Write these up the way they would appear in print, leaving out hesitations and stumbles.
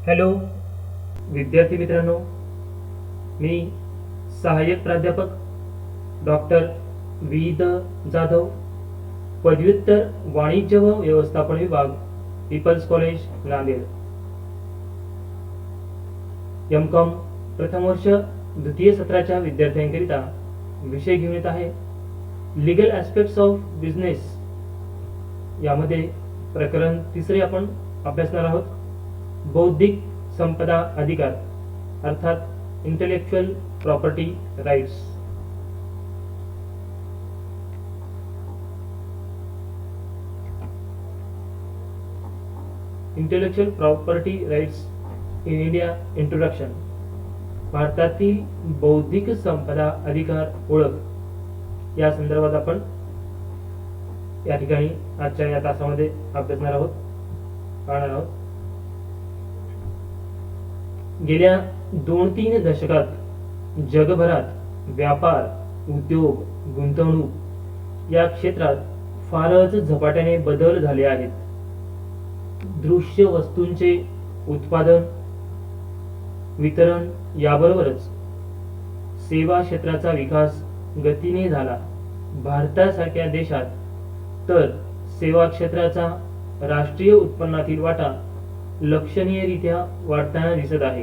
Hello विद्यार्थी मित्रांनो, मी सहाय्यक प्राध्यापक डॉक्टर विद जाधव, पदव्युत्तर वाणिज्य व व्यवस्थापन विभाग, पीपल्स कॉलेज नांदेड, एम.कॉम प्रथम वर्ष द्वितीय सत्राच्या विद्यार्थ्यांकरिता विषय घेऊन येत आहे लीगल ॲस्पेक्ट्स ऑफ बिझनेस। यामध्ये प्रकरण तिसरे आपण अभ्यासणार आहोत, बौद्धिक संपदा अधिकार अर्थात intellectual property rights. Intellectual property rights in India introduction. भारतातील बौद्धिक संपदा अधिकार ओळख या संदर्भात आपण या ठिकाणी आजच्या या तासामध्ये अभ्यासणार आहोत, पाहणार आहोत। गेल्या 2-3 दशकात जगभरात व्यापार, उद्योग, गुंतवणूक या क्षेत्रात फारच झपाट्याने बदल झाले आहेत। दृश्य वस्तूंचे उत्पादन, वितरण याबरोबरच सेवा क्षेत्राचा विकास गतीने झाला। भारतासारख्या देशात तर सेवा क्षेत्राचा राष्ट्रीय उत्पन्नातील वाटा लक्षणीयरित्या वाढताना दिसत आहे।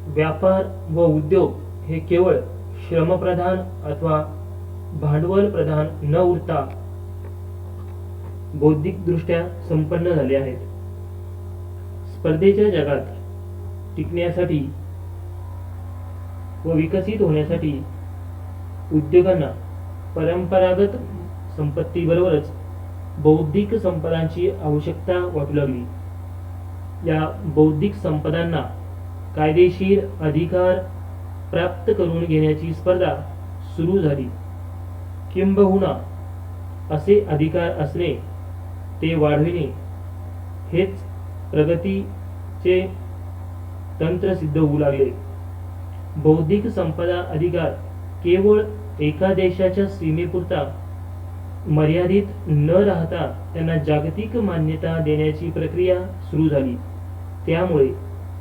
व्यापार व उद्योग हे केवळ श्रमप्रधान अथवा भांडवल प्रधान न उरता बौद्धिकदृष्ट्या संपन्न झाले आहेत। स्पर्धेच्या जगात टिकण्यासाठी व विकसित होण्यासाठी उद्योगांना परंपरागत संपत्तीबरोबरच बौद्धिक संपदांची आवश्यकता वाटू लागली। या बौद्धिक संपदांना कायदेशीर अधिकार प्राप्त करून घेण्याची स्पर्धा सुरू झाली, किंबहुना असे अधिकार असणे, ते वाढविणे हेच प्रगतीचे तंत्र सिद्ध होऊ लागले। बौद्धिक संपदा अधिकार केवळ एका देशाच्या सीमेपुरता मर्यादित न राहता त्यांना जागतिक मान्यता देण्याची प्रक्रिया सुरू झाली। त्यामुळे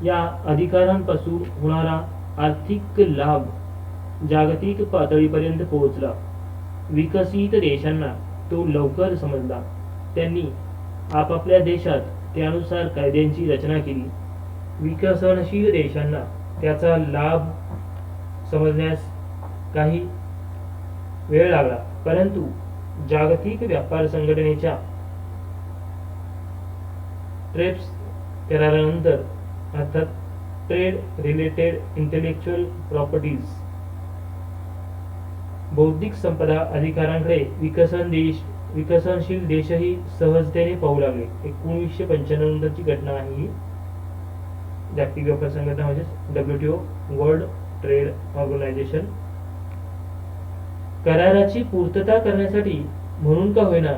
या अधिकारांपासून होणारा आर्थिक लाभ जागतिक पातळीपर्यंत पोहोचला। विकसित देशांना तो लवकर समजला। त्यांनी आपापल्या देशात त्यानुसार कायद्यांची रचना केली। विकसनशील देशांना त्याचा लाभ समजण्यास काही वेळ लागला, परंतु जागतिक व्यापार संघटनेच्या ट्रिप्स करारानंतर अर्थात ट्रेड रिलेटेड इंटेलेक्चुअल प्रॉपर्टीज बौद्धिक संपदा अधिकारांकडे विकसनशील देशही सहजतेने पाहू लागले। 1995 नंतरची घटना आहे ही। जागतिक व्यापार संघटना म्हणजे WTO, वर्ल्ड ट्रेड ऑर्गनायझेशन, कराराची पूर्तता करण्यासाठी म्हणून का होईना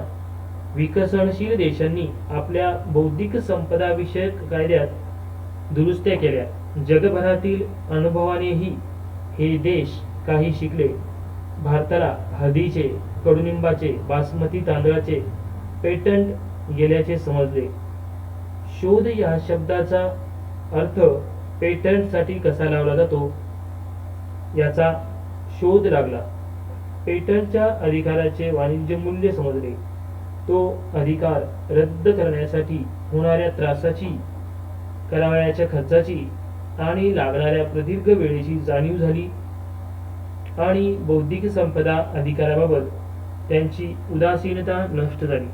विकसनशील देशांनी आपल्या बौद्धिक संपदा विषयक कायद्यात दुरुस्त्या केल्या। जगभरातील अनुभवानेही हे देश काही शिकले। भारताला हळदीचे, कडुनिंबाचे, बासमती तांदळाचे पेटंट गेल्याचे समजले। शोध या शब्दाचा अर्थ पेटंटसाठी कसा लावला जातो याचा शोध लागला। पेटंटच्या अधिकाराचे वाणिज्य मूल्य समजले। तो अधिकार रद्द करण्यासाठी होणाऱ्या त्रासाची, करावयाच्या खर्चाची आणि लागणाऱ्या प्रदीर्घ वेळेची जाणीव झाली आणि बौद्धिक संपदा अधिकाराबाबत त्यांची उदासीनता नष्ट झाली।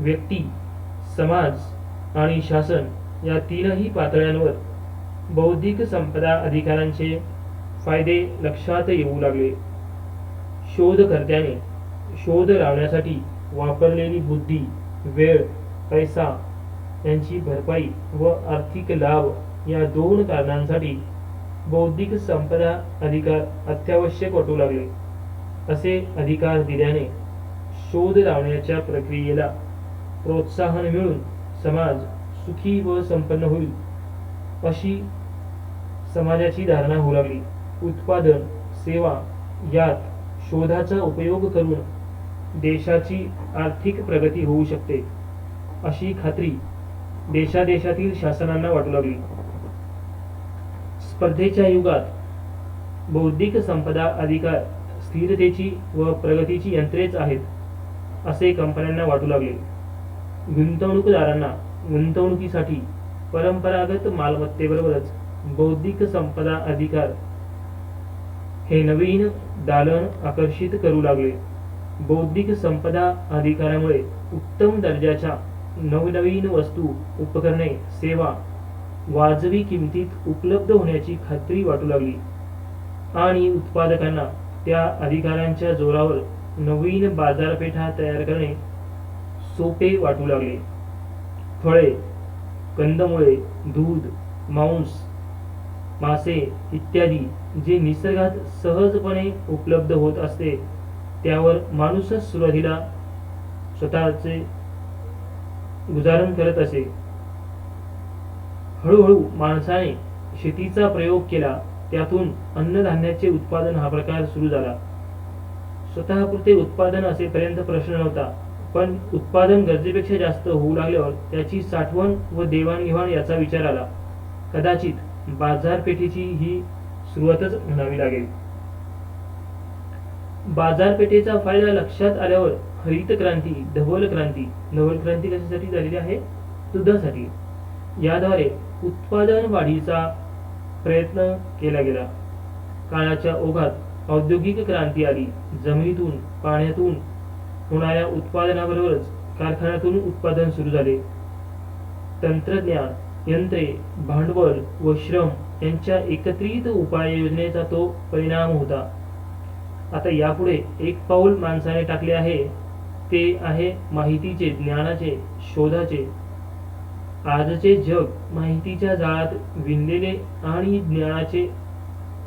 व्यक्ती, समाज आणि शासन या तीनही पातळ्यांवर बौद्धिक संपदा अधिकारांचे फायदे लक्षात येऊ लागले। शोधकर्त्याने शोध लावण्यासाठी वापरलेली बुद्धी, वेळ, पैसा यांची भरपाई व आर्थिक लाभ या 2 कारणांसाठी बौद्धिक संपदा अधिकार अत्यावश्यक वाटू लागले। असे अधिकार दिल्याने शोध लावण्याच्या प्रक्रियेला प्रोत्साहन मिळून समाज सुखी व संपन्न होईल, अशी समाजाची धारणा होऊ लागली। उत्पादन, सेवा यात शोधाचा उपयोग करून देशाची आर्थिक प्रगती होऊ शकते, अशी खात्री देशादेशातील शासनांना वाटू लागली. स्पर्धेच्या युगात बौद्धिक संपदा अधिकार स्थिरतेची व प्रगतीची यंत्रेच आहेत असे कंपन्यांना वाटू लागले. गुंतवणूकदारांना गुंतवणुकीसाठी परंपरागत मालमत्तेबरोबरच बौद्धिक संपदा अधिकार हे नवीन दालन आकर्षित करू लागले. बौद्धिक संपदा अधिकारामुळे उत्तम दर्जाच्या नवनवीन वस्तू, उपकरणे, सेवा वाजवी किमतीत उपलब्ध होण्याची खात्री वाटू लागली आणि उत्पादकांना त्या अधिकारांच्या जोरावर नवीन बाजारपेठा तयार करणे सोपे वाटू लागले. फळे, कंदमुळे, दूध, मांस, मासे इत्यादी जे निसर्गात सहजपणे उपलब्ध होत असते त्यावर माणूसच सुरुवातीला स्वतःचे गुजारण करत असे. हळूहळू माणसाने शेतीचा प्रयोग केला, त्यातून अन्नधान्याचे उत्पादन हा प्रकार सुरू झाला. स्वतःपुरते उत्पादन असेपर्यंत प्रश्न नव्हता, पण उत्पादन गरजेपेक्षा जास्त होऊ लागल्यावर त्याची साठवण व देवाणघेवाण याचा विचार आला. कदाचित बाजारपेठेची ही सुरुवातच म्हणावी लागेल. बाजारपेठेचा फायदा लक्षात आल्यावर हरित क्रांती, धवल क्रांती, नवल क्रांती कशासाठी झालेली आहे? दुधासाठी. याद्वारे उत्पादन वाढीचा प्रयत्न केला गेला. काळाच्या ओघात औद्योगिक क्रांती आली. जमिनीतून, पाण्यातून होणाऱ्या उत्पादनाबरोबरच कारखान्यातून उत्पादन सुरू झाले. तंत्रज्ञान, यंत्रे, भांडवल व श्रम यांच्या एकत्रित उपाययोजनेचा तो परिणाम होता. आता यापुढे एक पाऊल माणसाने टाकले आहे, ते आहे माहितीचे, ज्ञानाचे, शोधाचे. आजचे जग माहितीच्या जाळात विणलेले आणि ज्ञानाचे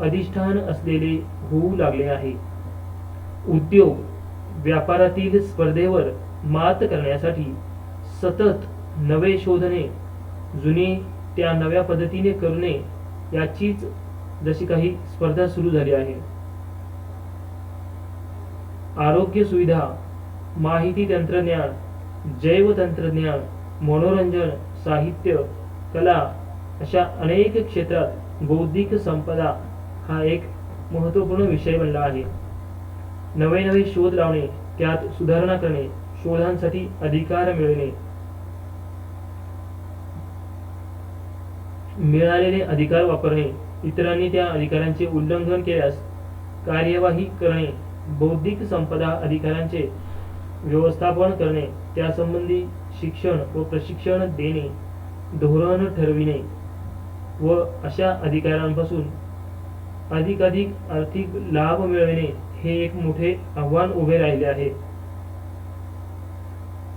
अधिष्ठान असलेले होऊ लागले आहे. उद्योग व्यापारातील स्पर्धेवर मात करण्यासाठी सतत नवे शोधणे, जुने त्या नव्या पद्धतीने करणे याचीच जशी काही स्पर्धा सुरू झाली आहे. आरोग्य सुविधा, माहिती तंत्रज्ञान, जैव तंत्रज्ञान, मनोरंजन, साहित्य, कला अशा अनेक क्षेत्रात बौद्धिक संपदा हा एक महत्त्वपूर्ण विषय बनला आहे. नवे नवे शोध लावणे, त्यात सुधारणा करणे, शोधांसाठी अधिकार मिळवणे, मिळालेले अधिकार वापरणे, इतरांनी त्या अधिकारांचे उल्लंघन केल्यास कार्यवाही करणे, बौद्धिक संपदा अधिकारांचे व्यवस्थापन करणे, त्यासंबंधी शिक्षण व प्रशिक्षण देणे, धोरण ठरविणे व अशा अधिकारांपासून अधिकाधिक आर्थिक लाभ मिळविणे हे एक मोठे आव्हान उभे राहिले आहे.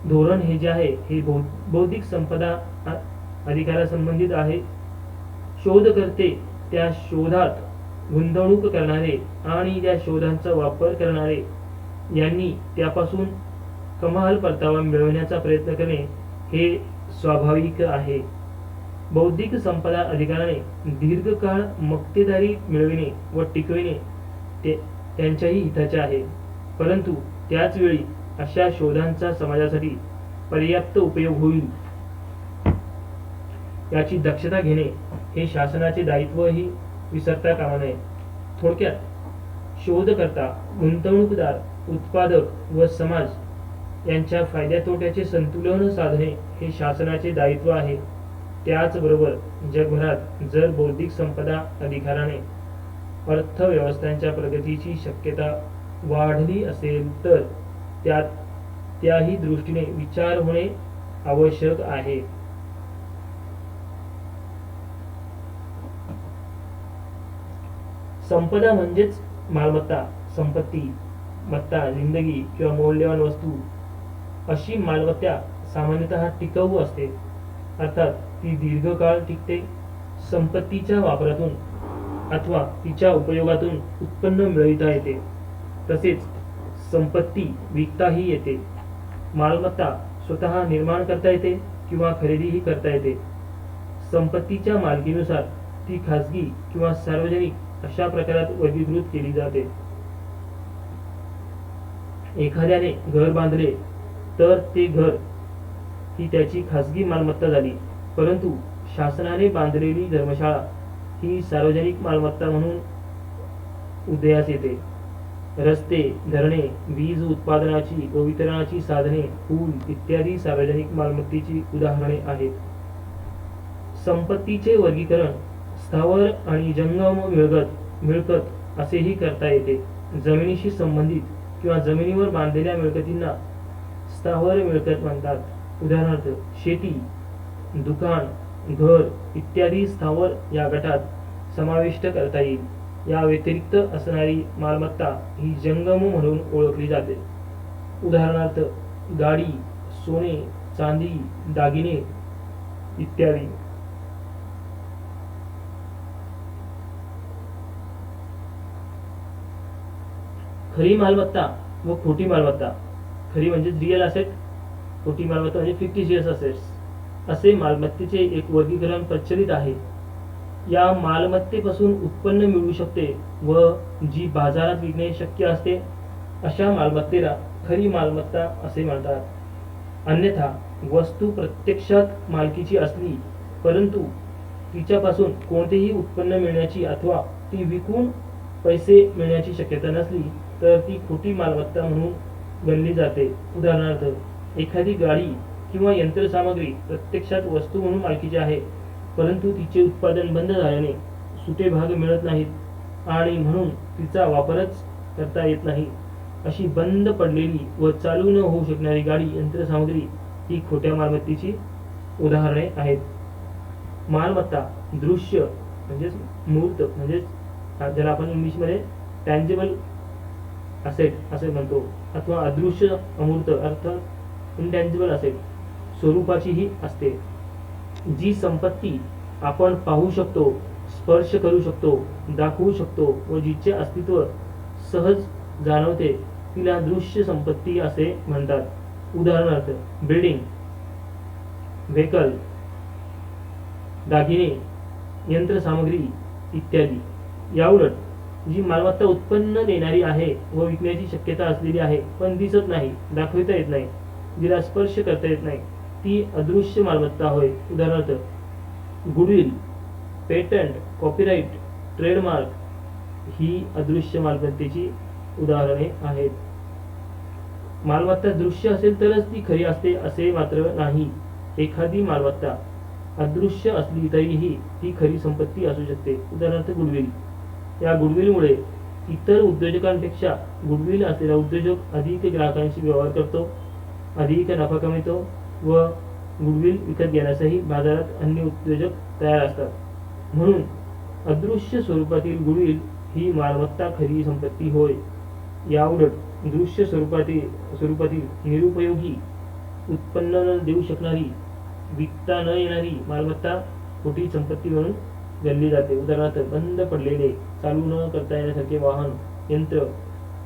धोरण हे जे आहे हे बौद्धिक संपदा अधिकारासंबंधित आहे. शोधकर्ते, त्या शोधात गुंतवणूक करणारे आणि त्या शोधांचा वापर करणारे यांनी त्यापासून कमाल परतावा मिळवण्याचा प्रयत्न करणे हे स्वाभाविक आहे. बौद्धिक संपदा अधिकाराने दीर्घकाळ मक्तेदारी मिळविणे व टिकविणे त्यांच्याही हिताचे आहे, परंतु त्याच वेळी अशा शोधांचा समाजासाठी पर्याप्त उपयोग होईल याची दक्षता घेणे हे शासनाचे दायित्वही विसरता कामा नये. थोडक्यात, शोधकर्ता, गुंतवणूकदार, उत्पादक व समाज यांच्या फायद्या तोट्याचे संतुलन साधणे हे शासनाचे दायित्व आहे. त्याचबरोबर जगभरात जर बौद्धिक संपदा अधिकाराने अर्थव्यवस्थांच्या प्रगतीची शक्यता वाढली असेल तर त्याही दृष्टीने विचार होणे आवश्यक आहे. संपदा म्हणजेच मालमत्ता, संपत्ती, मत्ता, जिंदगी किंवा मौल्यवान वस्तू. अशी मालमत्ता सामान्यतः टिकाऊ असते, अर्थात ती दीर्घकाळ टिकते. संपत्तीच्या वापरातून अथवा तिच्या उपयोगातून उत्पन्न मिळविता येते, तसेच संपत्ती विकताही येते. मालमत्ता स्वतः निर्माण करता येते किंवा खरेदीही करता येते. संपत्तीच्या मालकीनुसार ती खाजगी किंवा सार्वजनिक अशा प्रकारात वर्गीकृत केली जाते. एखाद्याने घर बांधले तर ते घर ही त्याची खाजगी मालमत्ता झाली. परंतु शासनाने बांधलेली धर्मशाळा ही सार्वजनिक मालमत्ता म्हणून उदयास येते. रस्ते, धरणे, वीज उत्पादनाची व वितरणाची साधने, पूल इत्यादी सार्वजनिक मालमत्तेची उदाहरणे आहेत. संपत्तीचे वर्गीकरण स्थावर आणि जंगम मिळकत असेही करता येते. जमिनीशी संबंधित किंवा जमिनीवर बांधलेल्या मिळकतींना स्थावर मिळकत म्हणतात. उदाहरणार्थ शेती, दुकान, घर इत्यादी स्थावर या गटात समाविष्ट करता येईल. या व्यतिरिक्त असणारी मालमत्ता ही जंगम म्हणून ओळखली जाते. उदाहरणार्थ गाडी, सोने, चांदी, दागिने इत्यादी. खरी मालमत्ता व खोटी मालमत्ता. खरी म्हणजे रिअल असेट, खोटी मालमत्ता म्हणजे फिक्टिशियस असेट्स. असे मालमत्तेचे एक वर्गीकरण प्रचलित आहे. या मालमत्तेपासून उत्पन्न मिळू शकते व जी बाजारात विकणे शक्य असते अशा मालमत्तेला खरी मालमत्ता असे म्हणतात. अन्यथा वस्तू प्रत्यक्षात मालकीची असली परंतु तिच्यापासून कोणतेही उत्पन्न मिळण्याची अथवा ती विकून पैसे मिळण्याची शक्यता नसली तर ती खोटी मालमत्ता म्हणून गणली जाते. उदाहरणार्थ एखादी गाडी किंवा यंत्रसामग्री प्रत्यक्षात वस्तू म्हणून मालकीची आहे परंतु तिचे उत्पादन बंद झाल्याने सुटे भाग मिळत नाहीत आणि म्हणून तिचा वापरच करता येत नाही. अशी बंद पडलेली व चालू न होऊ शकणारी गाडी, यंत्रसामग्री ही खोट्या मालमत्तेची उदाहरणे आहेत. मालमत्ता दृश्य म्हणजेच मूर्त म्हणजेच ज्याला आपण इंग्लिशमध्ये टँजिबल असेट असे म्हणतो अथवा अदृश्य अमूर्त अर्थात इनटँजिबल असेट स्वरूपाचीही असते. जी संपत्ती आपण पाहू शकतो, स्पर्श करू शकतो, दाखवू शकतो व जिचे अस्तित्व सहज जाणवते तिला दृश्य संपत्ती असे म्हणतात. उदाहरणार्थ बिल्डिंग, व्हेकल, दागिने, यंत्रसामग्री इत्यादी. याउलट जी मालमत्ता उत्पन्न देणारी आहे व विकण्याची शक्यता असलेली आहे पण दिसत नाही, दाखवता येत नाही, जिला स्पर्श करता येत नाही ती अदृश्य मालमत्ता होय. उदाहरणार्थ गुडविल, पेटंट, कॉपीराइट, ट्रेडमार्क ही अदृश्य मालमत्तेची उदाहरणे आहेत. मालमत्ता दृश्य असेल तरच ती खरी असते असे मात्र नाही. एखादी मालमत्ता अदृश्य असली तरीही ती खरी संपत्ती असू शकते. उदाहरणार्थ गुडविल. या गुडविलमुळे इतर उद्योजकांपेक्षा गुडविल असलेला उद्योजक अधिक ग्राहकांशी व्यवहार करतो, अधिक नफा कमवितो व गुडविल विकत घेण्यासही बाजारात अन्य उद्योजक तयार असतात. म्हणून अदृश्य स्वरूपातील गुडविल ही मालमत्ता खरी संपत्ती होय. याउलट दृश्य स्वरूपातील निरुपयोगी, उत्पन्न न देऊ शकणारी, विकता न येणारी मालमत्ता खोटी संपत्ती म्हणून गणली जाते. उदाहरणार्थ बंद पडलेले, चालू न करता येण्यासारखे वाहन, यंत्र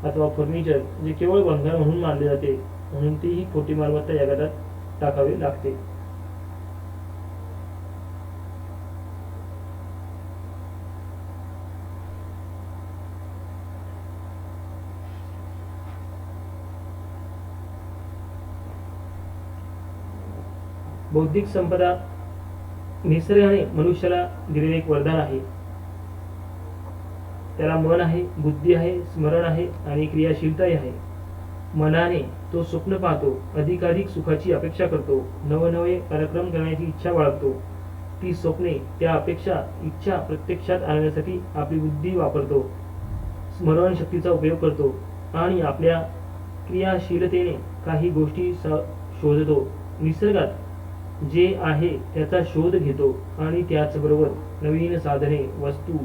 अथवा फर्निचर जे केवळ भंगार म्हणून मानले जाते म्हणून ती ही खोटी मालमत्ता या गटात टाकावी लागते. बौद्धिक संपदा निसर्गाने मनुष्याला दिलेले एक वरदान आहे. त्याला मन आहे, बुद्धी आहे, स्मरण आहे आणि क्रियाशीलताही आहे. मनाने तो स्वप्न पाहतो, अधिकाधिक सुखाची अपेक्षा करतो, नवनवे पराक्रम करण्याची इच्छा बाळगतो. ती स्वप्ने, त्या अपेक्षा, इच्छा प्रत्यक्षात आणण्यासाठी आपली बुद्धी वापरतो, स्मरण शक्तीचा उपयोग करतो आणि आपल्या क्रियाशीलतेने काही गोष्टी शोधतो. निसर्गात जे आहे त्याचा शोध घेतो आणि त्याचबरोबर नवीन साधने, वस्तू,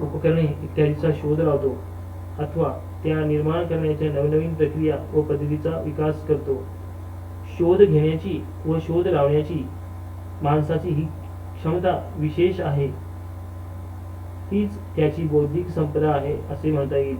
उपकरणे इत्यादीचा शोध लावतो अथवा त्या निर्माण करण्याच्या नवनवीन प्रक्रिया व पद्धतीचा विकास करतो. शोध घेण्याची व शोध लावण्याची माणसाची ही क्षमता विशेष आहे. हीच त्याची बौद्धिक संपदा आहे असे म्हणता येईल.